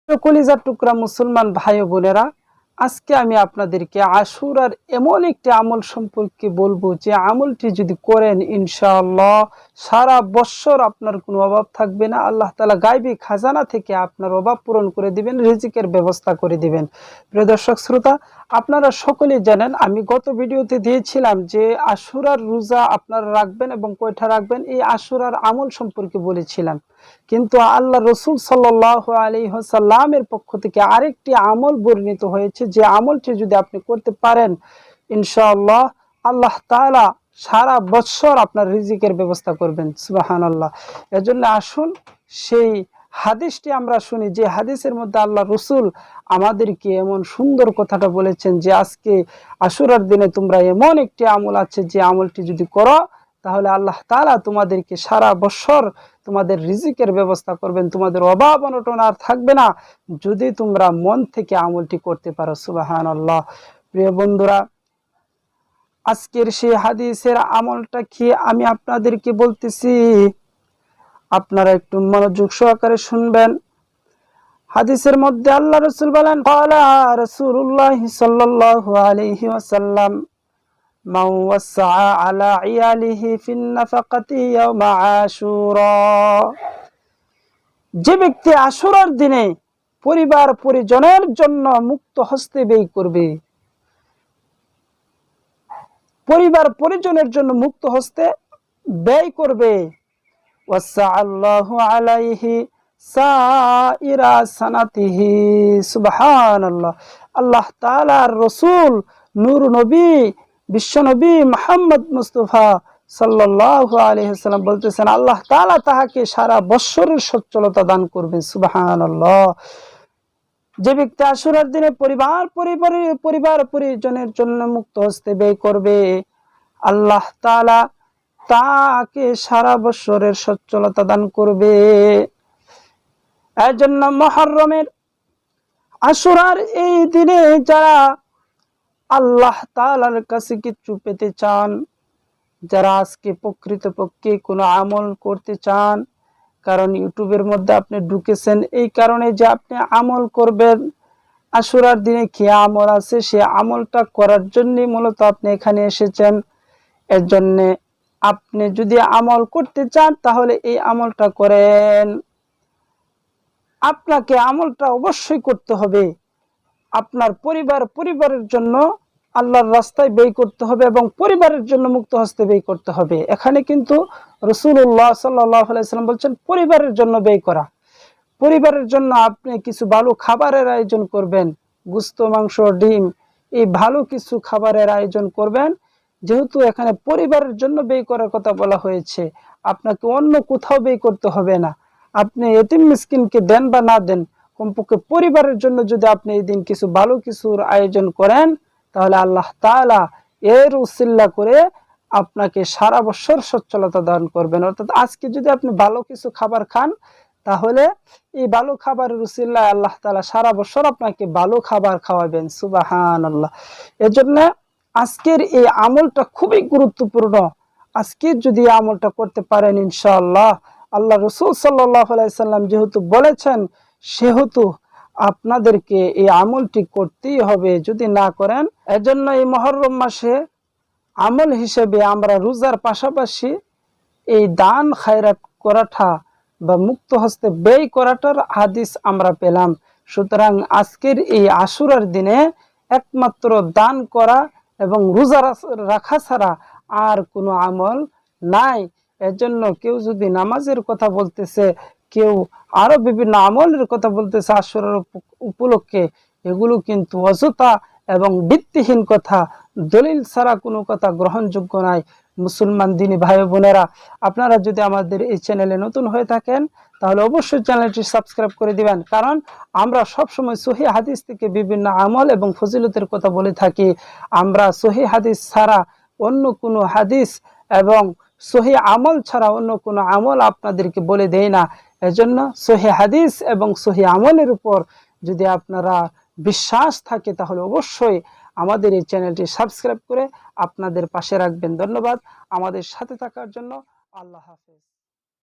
কলিজার টুকরা মুসলমান ভাই ও বোনেরা, আজকে আমি আপনাদেরকে আশুরার এমন একটি আমল সম্পর্কে বলবো যে আমলটি যদি করেন ইনশাআল্লাহ সারা বছর আপনার কোনো অভাব থাকবে না। আল্লাহ তাআলা গায়বী খাজানা থেকে আপনার অভাব পূরণ করে দিবেন, রিজিকের ব্যবস্থা করে দিবেন। প্রিয় দর্শক শ্রোতা, আপনারা সকলেই জানেন, আমি গত ভিডিওতে দিয়েছিলাম যে আশুরার রোজা আপনারা রাখবেন এবং কয়টা রাখবেন এই আশুরার আমল সম্পর্কে বলেছিলাম। কিন্তু আল্লাহ রসুল সাল্লাল্লাহু আলাইহি ওয়াসাল্লামের পক্ষ থেকে আরেকটি আমল বর্ণিত হয়েছে, যে আমলটি যদি আপনি করতে পারেন ইনশাআল্লাহ আল্লাহ তাআলা সারা বছর আপনার রিজিকের ব্যবস্থা করবেন। সুবহানাল্লাহ। এজন্য আসুন সেই হাদিসটি আমরা শুনি, যে হাদিসের মধ্যে আল্লাহ রসুল আমাদেরকে এমন সুন্দর কথাটা বলেছেন যে আজকে আশুরার দিনে তোমরা এমন একটি আমল আছে যে আমলটি যদি করো তাহলে আল্লাহ তাআলা তোমাদেরকে সারা বছর তোমাদের রিজিকের ব্যবস্থা করবেন, তোমাদের অভাব অনটন আর থাকবে না যদি তোমরা মন থেকে আমলটি করতে পারো। সুবহানাল্লাহ। প্রিয় বন্ধুরা, আজকের সেই হাদিসের আমলটা কি আমি আপনাদেরকে বলতেছি, আপনারা একটু মনোযোগ সহকারে শুনবেন। হাদিসের মধ্যে আল্লাহ রাসূল বলেন, ক্বালা রাসূলুল্লাহ সাল্লাল্লাহু আলাইহি ওয়াসাল্লাম, মান ওয়াসআ আলা ইয়ালিহি ফিন নাফাকাতি ইয়াওমা আশুরা। যে ব্যক্তি আশুরার দিনে পরিবার পরিজনের জন্য মুক্ত হস্তে ব্যয় করবে, পরিবার পরিজনের জন্য মুক্ত হস্তে ব্যয় করবে, ওয়াসআ আল্লাহু আলাইহি সাইরা সানাতিহি। সুবহানাল্লাহ। আল্লাহ তাআলার রাসূল নূর নবী বিশ্বনবী মুহাম্মদ মুস্তাফা সাল্লাল্লাহু আলাইহি ওয়াসাল্লাম বলতেছেন আল্লাহ তাআলা তাহাকে সারা বছরের সচ্ছলতা দান করবেন। সুবহানাল্লাহ। যে ব্যক্তি আশুরার দিনে পরিবার পরিজনের জন্য মুক্ত হস্তে ব্যয় করবে, আল্লাহ তাআলা তাকে সারা বছরের সচ্ছলতা দান করবে। এর জন্য মুহররমের আশুরার এই দিনে যারা আল্লাহ তাআলার কাছে কিছু পেতে চান, যারা আজকে প্রকৃতপক্ষে কোনো আমল করতে চান, কারণ ইউটিউবের মধ্যে আপনি ঢুকেছেন এই কারণে যে আপনি আমল করবেন, আশুরার দিনে কি আমল আছে সে আমলটা করার জন্যই মূলত আপনি এখানে এসেছেন। এর জন্য আপনি যদি আমল করতে চান তাহলে এই আমলটা করেন। আপনাকে আমলটা অবশ্যই করতে হবে, আপনার পরিবারের জন্য আল্লাহর রাস্তায় ব্যয় করতে হবে এবং পরিবারের জন্য মুক্ত হস্তে ব্যয় করতে হবে। এখানে কিন্তু রাসূলুল্লাহ সাল্লাল্লাহু আলাইহি ওয়াসাল্লাম বলছেন পরিবারের জন্য ব্যয় করা। পরিবারের জন্য আপনি কিছু ভালো খাবারের আয়োজন করবেন, গোশত মাংস ডিম এই ভালো কিছু খাবারের আয়োজন করবেন। যেহেতু এখানে পরিবারের জন্য ব্যয় করার কথা বলা হয়েছে, আপনাকে অন্য কোথাও ব্যয় করতে হবে না। আপনি এতিম মিসকিনকে দেন বা না দেন, কমপক্ষে পরিবারের জন্য যদি আপনি এই দিন কিছু ভালো কিছুর আয়োজন করেন তাহলে আল্লাহ তাআলা এর উসিলা করে আপনাকে সারা বছর সচ্ছলতা দান করবেন। অর্থাৎ আজকে যদি আপনি ভালো কিছু খাবার খান তাহলে এই ভালো খাবারের উসিলায় আল্লাহ তাআলা সারা বছর আপনাকে ভালো খাবার খাওয়াবেন। সুবহানাল্লাহ। এজন্য আজকের এই আমলটা খুবই গুরুত্বপূর্ণ। আজকে যদি এই আমলটা করতে পারেন ইনশাআল্লাহ আল্লাহ রাসূল সাল্লাল্লাহু আলাইহি ওয়াসাল্লাম যেহেতু বলেছেন সেহেতু আপনাদেরকে এই আমলটি করতেই হবে, যদি না করেন। এজন্য এই মুহররম মাসে আমল হিসেবে আমরা রোজার পাশাপাশি এই দান খায়রাত করাটা বা মুক্ত হস্তে ব্যয় করাটার হাদিস আমরা পেলাম। সুতরাং আজকের এই আশুরার দিনে একমাত্র দান করা এবং রোজা রাখা ছাড়া আর কোনো আমল নাই। এজন্য কেউ যদি নামাজের কথা বলতেছে, কেউ আরো বিভিন্ন আমলের কথা বলতেছে আশুরার উপলক্ষে, এগুলো কিন্তু অযথা এবং ভিত্তিহীন কথা, দলিল ছাড়া কোনো কথা গ্রহণযোগ্য নয়। মুসলমান দিনী ভাই বোনেরা, আপনারা যদি আমাদের এই চ্যানেলে নতুন হয়ে থাকেন তাহলে অবশ্যই চ্যানেলটি সাবস্ক্রাইব করে দিবেন, কারণ আমরা সবসময় সহিহ হাদিস থেকে বিভিন্ন আমল এবং ফজিলতের কথা বলে থাকি। আমরা সহিহ হাদিস ছাড়া অন্য কোনো হাদিস এবং সহিহ আমল ছাড়া অন্য কোনো আমল আপনাদেরকে বলে দেই না। এজন্য সহিহ হাদিস এবং সহিহ আমলের উপর যদি আপনারা বিশ্বাস থাকে তাহলে অবশ্যই আমাদের এই চ্যানেলটি সাবস্ক্রাইব করে আপনাদের পাশে রাখবেন। ধন্যবাদ আমাদের সাথে থাকার জন্য। আল্লাহ হাফেজ।